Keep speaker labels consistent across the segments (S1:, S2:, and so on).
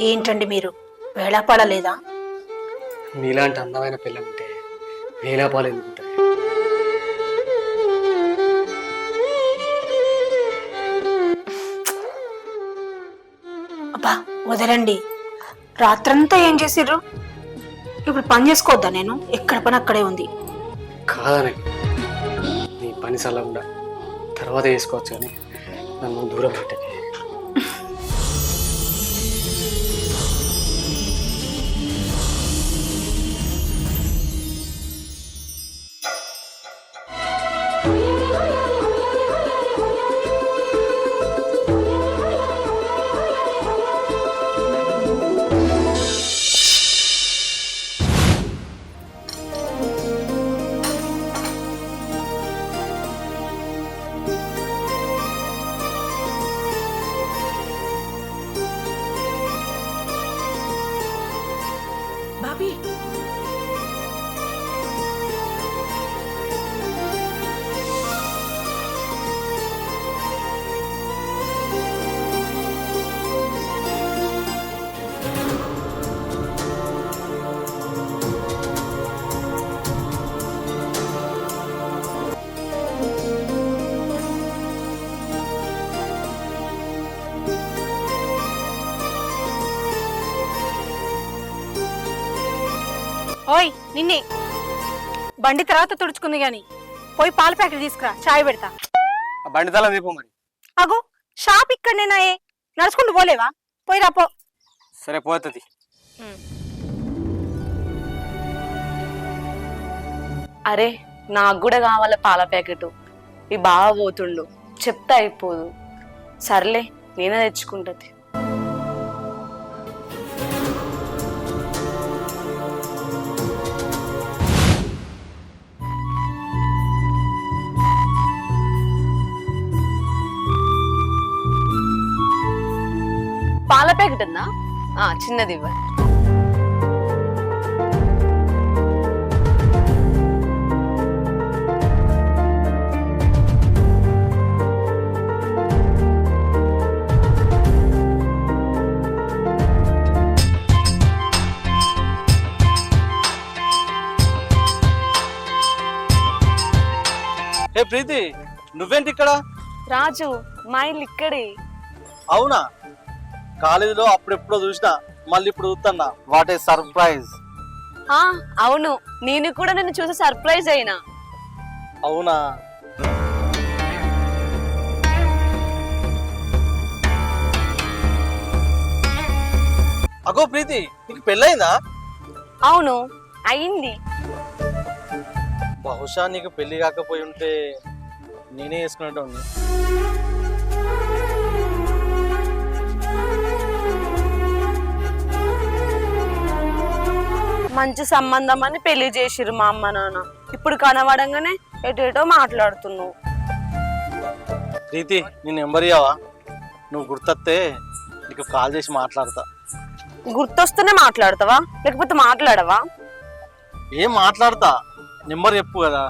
S1: ఏంటండి మీరు వేళాపడలేదా?
S2: మీలాంటి అందమైన పిల్లలుంటే వేలాపాలు ఎందుకుంటాయి?
S1: అబ్బా వదలండి. రాత్రంతా ఏం చేసిర్రు? ఇప్పుడు పని చేసుకోవద్దా? నేను ఎక్కడ పని అక్కడే ఉంది.
S2: కాదని నీ పని సలహా తర్వాత వేసుకోవచ్చు కానీ నన్ను దూరం పెట్టకి.
S1: బాబీ ఓయ్ నిన్నే బండి తర్వాత తుడుచుకుంది గాని పోయి పాల ప్యాకెట్ తీసుకురా, చాయ్ పెడతా.
S2: ఆ బండి తల దీపం మరి.
S1: అగో షాప్ ఇక్కడనేనాయే, నడుచుకుంటూ పోలేవా? పోయి రాపో.
S2: సరే పోతుంది.
S3: అరే నాకు కూడా కావాల పాల ప్యాకెట్. ఈ బాగా పోతుండు, చెప్తే అయిపోదు. సర్లే నేనే తెచ్చుకుంటది. పాల ప్యాకెట్ ఉందా? చిన్నది ఇవ్వ.
S4: ఏ ప్రీతి, నువ్వేంటి ఇక్కడ?
S3: రాజు మా ఇల్లు ఇక్కడే.
S4: అవునా? కాలేజీలో అప్పుడెప్పుడో చూసినా, మళ్ళీ ఇప్పుడు చూస్తున్నా. What a surprise.
S3: అవును, నేను కూడా నిన్ను చూసి సర్ప్రైజ్ అయినా.
S4: అవునా? అగో ప్రీతి, నీకు పెళ్ళయిందా?
S3: అవును అయింది.
S4: బహుశా నీకు పెళ్లి కాకపోయి ఉంటే నేనే వేసుకునేటోని.
S3: మంచి సంబంధం అని పెళ్లి చేసిరు మా అమ్మ నాన్న. ఇప్పుడు కనబడంగానే ఎటేటో మాట్లాడుతున్నావు.
S4: ప్రీతి, నీ నెంబర్ ఇవ్వవా? నువ్వు గుర్తొస్తే నీకు కాల్ చేసి మాట్లాడతా.
S3: గుర్తొస్తూనే మాట్లాడతావా లేకపోతే మాట్లాడవా?
S4: ఏం మాట్లాడతా, నెంబర్ చెప్పు కదా.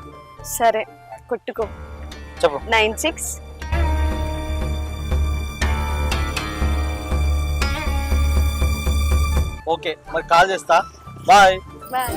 S3: సరే కొట్టుకో.
S4: చెప్పు.
S3: 96.
S4: ఓకే మరి కాల్ చేస్తా. బాయ్.
S3: బాయ్.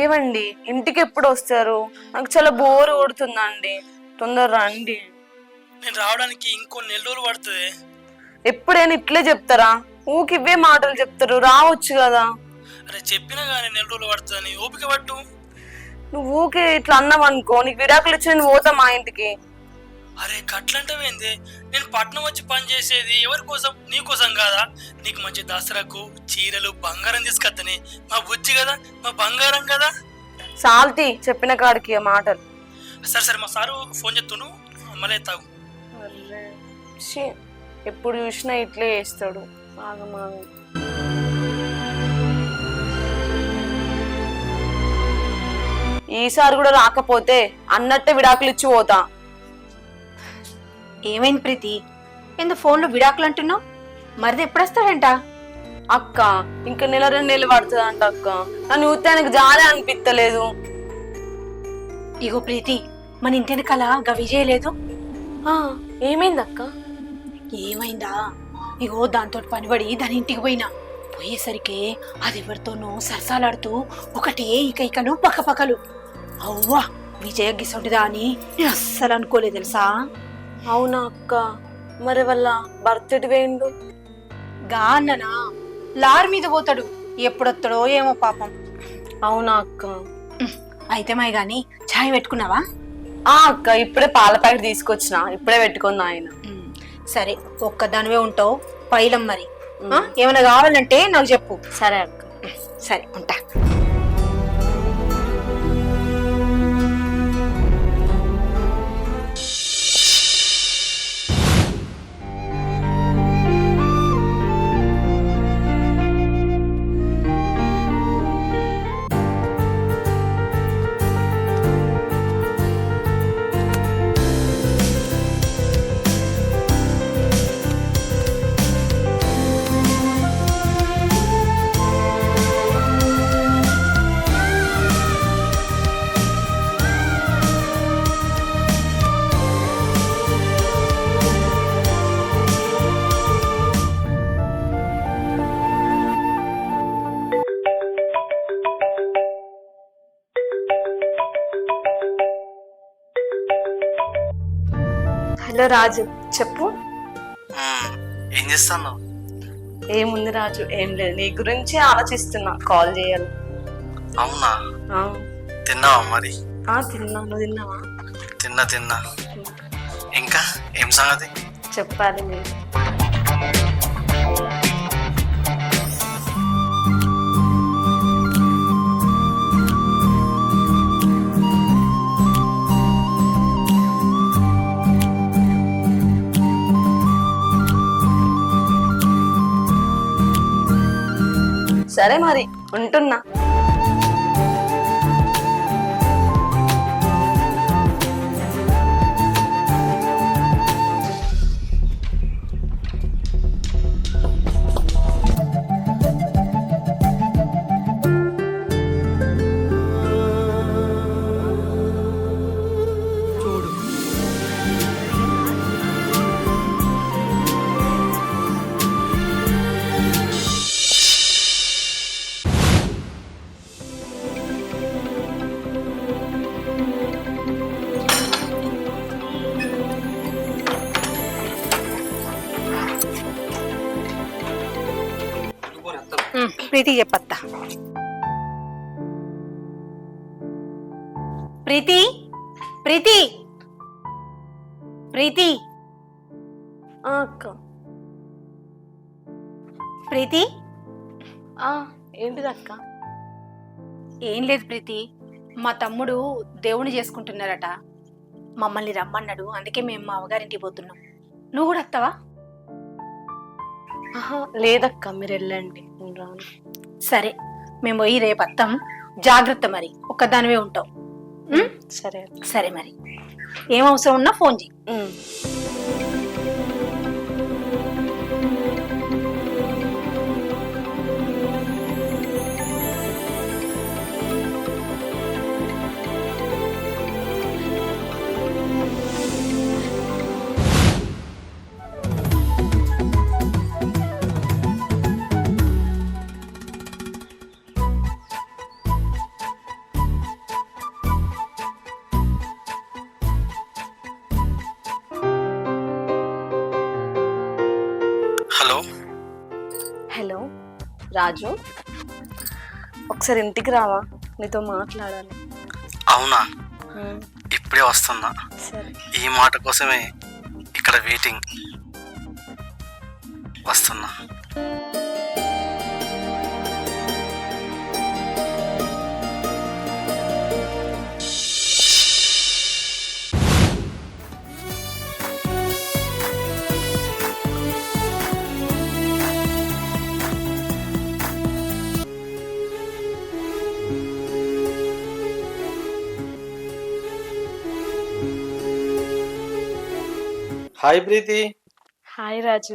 S3: ఏమండి ఇంటికి ఎప్పుడు వస్తారు? నాకు చాలా బోర్ కొడుతుందండి, తొందర రండి.
S5: నేను రావడానికి ఇంకో నెల రోజులు పడుతుంది.
S3: ఎప్పుడైనా ఇట్లే చెప్తారా? ఊకి ఇవే మాటలు చెప్తారు, రావచ్చు కదా.
S5: అరే చెప్పినా కానీ నెల రోజులు పడుతుందని ఓపిక పట్టు.
S3: నువ్వు ఊకే ఇట్లా అన్నావు అనుకో, నీకు విడాకులు ఇచ్చి నేను పోతా మా ఇంటికి.
S5: అరే గట్లంటావేంది? నేను పట్నం వచ్చి పని చేసేది ఎవరి కోసం? నీ కోసం కాదా? నీకు మంచి దసరాకు చీరలు బంగారం తీసుకొత్తని. మా బుజ్జి కదా, మా బంగారం కదా.
S3: సాల్తీ చెప్పిన కాడికి ఆ మాటలు.
S5: సరే సరే, మా సారు ఫోన్ చేస్తుండు, మళ్ళీ తాగు.
S3: ఎప్పుడు చూసినా ఇట్లే చేస్తాడు. ఆగమాగం. ఈసారి కూడా రాకపోతే అన్నట్టే విడాకులు ఇచ్చి పోతా.
S1: ఏమైంది ప్రీతి? ఏందో ఫోన్లో విడాకులు అంటున్నావు? మరిది ఎప్పుడొస్తాడంట?
S3: అక్క ఇంకా నెల 2 నెలలు పడుతుంది అంట అక్క. నన్ను చూస్తే ఆయనకు జాలే అనిపిస్తలేదు.
S1: ఇగో ప్రీతి, మన ఇంటి వెనకాల గవి చేయలేదు?
S3: ఏమైంది అక్క?
S1: ఏమైందా? ఇగో దాంతో పనిపడి దాని ఇంటికి పోయేసరికి అది ఎవరితోనో సరసాలాడుతూ ఒకటే ఇకలు పక్కపక్కలు. అవ్వా, విజయ గిసొంటిదా అని నేను అస్సలు అనుకోలేదు తెలుసా.
S3: అవునా అక్క? మరి వాళ్ళ భర్త ఎటు పోయిండు?
S1: గా అన్ననా లారీ మీద పోతాడు, ఎప్పుడొస్తాడో ఏమో పాపం.
S3: అవునా అక్క?
S1: అయితే మై గాని ఛాయ్ పెట్టుకున్నావా?
S3: అక్క ఇప్పుడే పాల ప్యాకెట్ తీసుకొచ్చిన, ఇప్పుడే పెట్టుకుంది ఆయన.
S1: సరే, ఒక్కదానివే ఉంటావు, పైలం మరి. ఏమైనా కావాలంటే నాకు చెప్పు.
S3: సరే అక్క.
S1: సరే, ఉంటా.
S3: హలో రాజు, చెప్పు.
S4: ఏం చేస్తాను?
S3: ఏముంది రాజు, ఏం లేదు, నీ గురించి ఆలోచిస్తున్నా, కాల్ చేయాలి.
S4: అవునా? తిన్నావా మరి?
S3: తిన్నా, నువ్వు తిన్నావా?
S4: తిన్నా. ఇంకా ఏం సంగతి?
S3: చెప్పాలి మీరు. సరే మరి, ఉంటున్నా.
S1: ప్రీతి చెప్పత్తా. ప్రీతి ప్రీతి ప్రీతి
S3: అక్క.
S1: ప్రీతి,
S3: ఏంటిది అక్క?
S1: ఏం లేదు ప్రీతి, మా తమ్ముడు దేవుని చేసుకుంటున్నారట, మమ్మల్ని రమ్మన్నాడు, అందుకే మేము మా అవ్వగారింటికి పోతున్నాం. నువ్వు కూడా వస్తావా?
S3: లేదక్క, మీరు వెళ్ళండి, నేను రాను.
S1: సరే, మేము పోయి రేపు వస్తాం, జాగ్రత్త మరి, ఒక్కదానివే ఉంటావు.
S3: సరే
S1: సరే మరి, ఏం అవసరం ఉన్నా ఫోన్ చేయి.
S3: హలో రాజు, ఒకసారి ఇంటికి రావా, నీతో మాట్లాడాలి.
S4: అవునా? ఇప్పుడే వస్తున్నా.
S3: సరే.
S4: ఈ మాట కోసమే ఇక్కడ వెయిటింగ్. వస్తున్నా. హాయ్ ప్రీతి.
S3: హాయ్ రాజు.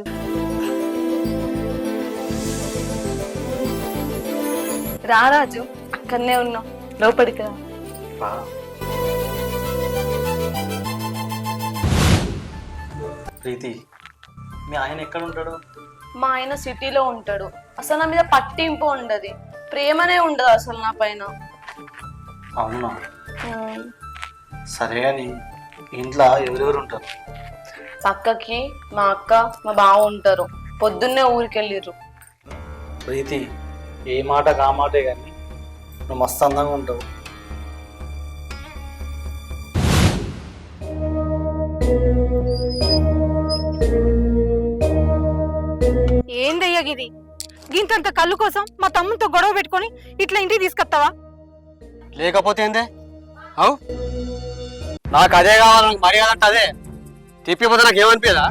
S3: రా రాజు, అక్కడనే ఉన్నాం, లోపలికి రా.
S4: ప్రీతి, మీ ఆయన ఎక్కడ ఉంటాడు?
S3: మా ఆయన సిటీలో ఉంటాడు. అసలు నా మీద పట్టింపు ఉండదు, ప్రేమనే ఉండదు అసలు నా పైన.
S4: అవునా? సరే అని ఇంట్లో ఎవరెవరు ఉంటారు?
S3: పక్కకి మా అక్క మా బావ ఉంటారు. పొద్దున్నే ఊరికి వెళ్ళిర్రు.
S4: ప్రీతి, ఏ మాట కా మాటే కానీ నువ్వు మస్తు అందంగా ఉంటావు.
S1: ఏందయ్యా గిది? గింతంత కళ్ళు కోసం మా తమ్ముతో గొడవ పెట్టుకొని ఇట్లా ఇంటికి తీసుకొస్తావా?
S2: లేకపోతే ఏందే? అవు నాకు అదే కావాలి, నాకు మర్యాద అంటే అదే. తిప్పిపోతే నాకు ఏమనిపించదా?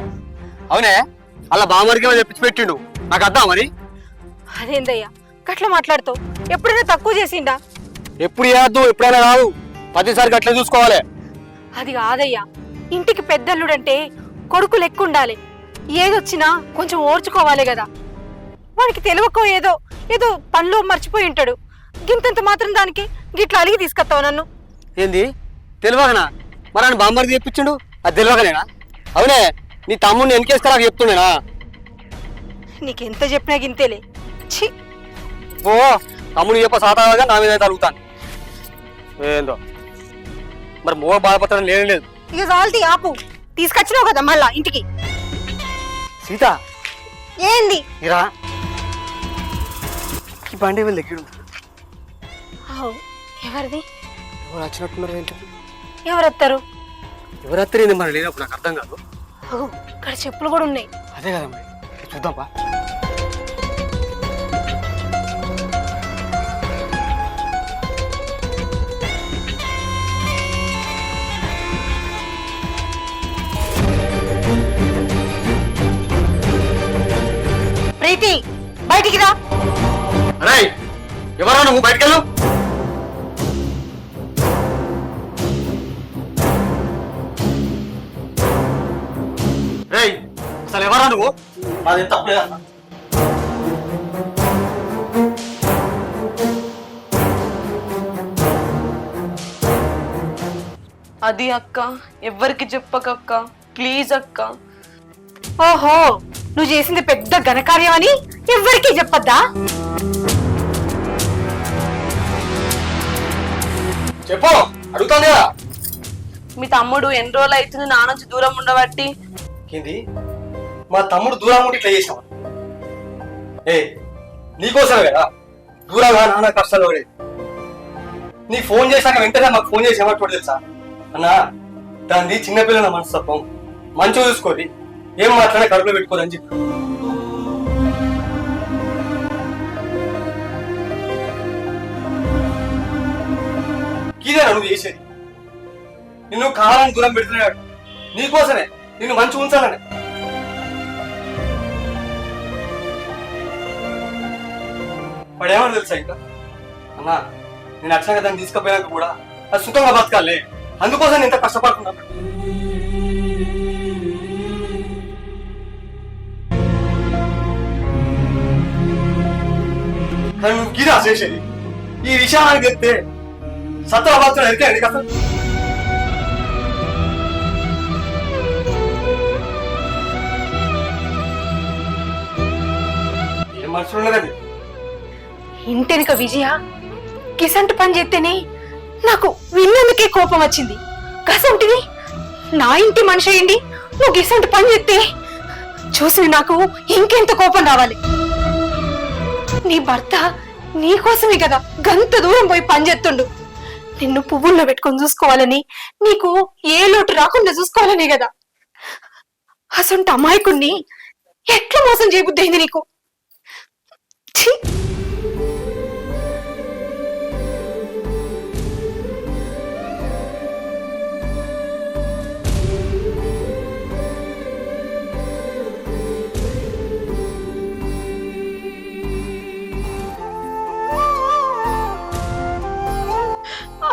S2: అవునే, అలా బామరికి చెప్పించి పెట్టిండు, నాకు అద్దా మరి.
S1: అదేందయ్యా గట్లా మాట్లాడుతావు? ఎప్పుడైనా తక్కువ చేసిండా?
S2: ఎప్పుడు చేయద్దు, ఎప్పుడైనా కాదు, 10సారి గట్లే చూసుకోవాలి.
S1: అది కాదయ్యా, ఇంటికి పెద్దల్లుడంటే కొడుకు లెక్క ఉండాలి. ఏదొచ్చినా కొంచెం ఓర్చుకోవాలి కదా. వాడికి తెలియకో ఏదో ఏదో పనిలో మర్చిపోయి ఉంటాడు. గింతంత మాత్రం దానికి గిట్లా అలిగి తీసుకొస్తావు నన్ను?
S2: ఏంది తెలియకనా? మరి ఆయన బామ్మరికి చెప్పించిండు, అది తెలియకనేనా? అవునే, నీ తమ్ముడిని వెనకేస్తా నాకు చెప్తుండేనా?
S1: నీకెంత చెప్పినా గింతేలే. ఛీ,
S2: ఓ తమ్ముడు చెప్ప సాధారణంగా నా మీద అయితే అడుగుతాను ఏందో. మరి మోగ బాధపడడం లేదు.
S1: ఇక చాలతి ఆపు. తీసుకొచ్చినావు కదా మళ్ళా ఇంటికి.
S2: సీత
S1: ఏంది?
S2: ఇరా, ఈ బండి వీళ్ళ దగ్గర
S1: ఎవరిది?
S2: ఎవరు వచ్చినట్టున్నారు ఏంటి?
S1: ఎవరు వస్తారు?
S2: ఎవరు వస్తారు మరి లేనప్పుడు నాకు అర్థం కాదు.
S1: ఇక్కడ చెప్పులు కూడా ఉన్నాయి.
S2: అదే కదా మరి, చూద్దాంపా.
S1: ప్రీతి, బయటికి రా.
S2: అరే ఎవరా నువ్వు? బయటకెళ్ళు. రేయ్, అసలు ఎవరా నువ్వు?
S4: నాది తప్పలేదా?
S3: అది అక్క, ఎవ్వరికి చెప్పకక్క, ప్లీజ్ అక్క.
S1: ఓహో, నువ్వు చేసింది పెద్ద ఘనకార్యం అని ఎవ్వరికీ చెప్పద్దా?
S2: చెప్పు, అడుగుతాను కదా.
S3: మీ తమ్ముడు ఎన్ని రోజులు అవుతుంది నా నుంచి దూరం ఉండబట్టి?
S2: ఏంది? మా తమ్ముడు దూరం ఉండి ఇట్లా చేసావా? ఏ నీకోసమే కదా దూరంగా నాన్న కష్టాలు పడేది. నీ ఫోన్ చేశాక వెంటనే మాకు ఫోన్ చేసి ఏమంటాడు తెలుసా? అన్నా, దాన్ని చిన్నపిల్లల మనస్తత్వం, మంచిగా చూసుకోరి, ఏం మాట్లాడే కడుపులో పెట్టుకోరని చెప్పి. ఇదేనా నువ్వు చేసేది? నిన్ను కావాలని దూరం పెడుతున్నాడు, నీకోసమే, నిన్ను మంచి ఉంచాలని. వాడేమని తెలుసా ఇంకా? అన్నా, నేను అక్షరంగా దాన్ని తీసుకుపోయాక కూడా అది సుఖంగా బతకాలి, అందుకోసం నేను ఇంత కష్టపడుతున్నాను. కానీ నువ్వు గిరా చేసేది ఈ విషయానికి చెప్తే సత్తా బాత్రం ఎరికాయండి కదా. ఏం మనుషులు ఉన్నదండి?
S1: ఇంటెనక విజయ కిసంటి పని చేస్తేనే నాకు విన్నందుకే కోపం వచ్చింది. కసంటిది నా ఇంటి మనిషి అయ్యింది, నువ్వు గిసంటి పని చేస్తే చూసి నాకు ఇంకెంత కోపం రావాలి. నీ భర్త నీకోసమే కదా గంత దూరం పోయి పని చేస్తుండు. నిన్ను పువ్వుల్లో పెట్టుకొని చూసుకోవాలని, నీకు ఏ లోటు రాకుండా చూసుకోవాలనే కదా. అసంటి అమాయకుణ్ణి ఎట్లా మోసం చేయబుద్దయింది నీకు? ఛీ!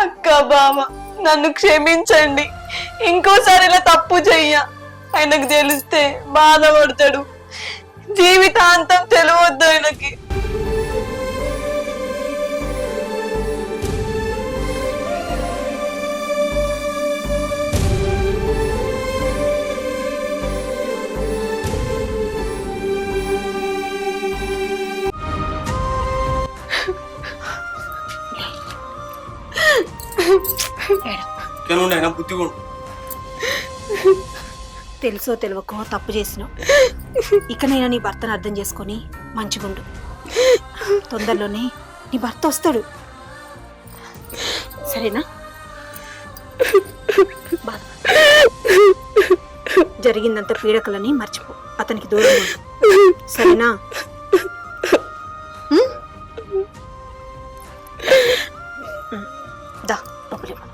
S3: అక్క, బావ, నన్ను క్షమించండి. ఇంకోసారి ఇలా తప్పు చెయ్య. ఆయనకు తెలిస్తే బాధపడతాడు, జీవితాంతం తెలియవద్దు ఆయనకి.
S2: అయినా బుద్ధిగా ఉండు.
S1: తెలుసో తెలియకో తప్పు చేసినావు. ఇకనైనా నీ భర్తను అర్థం చేసుకొని మంచిగుండు. తొందరలోనే నీ భర్త వస్తాడు, సరేనా? జరిగిందంత పీడకలని మర్చిపో, అతనికి దూరం ఉండు, సరేనా? దా లోపలికి పో.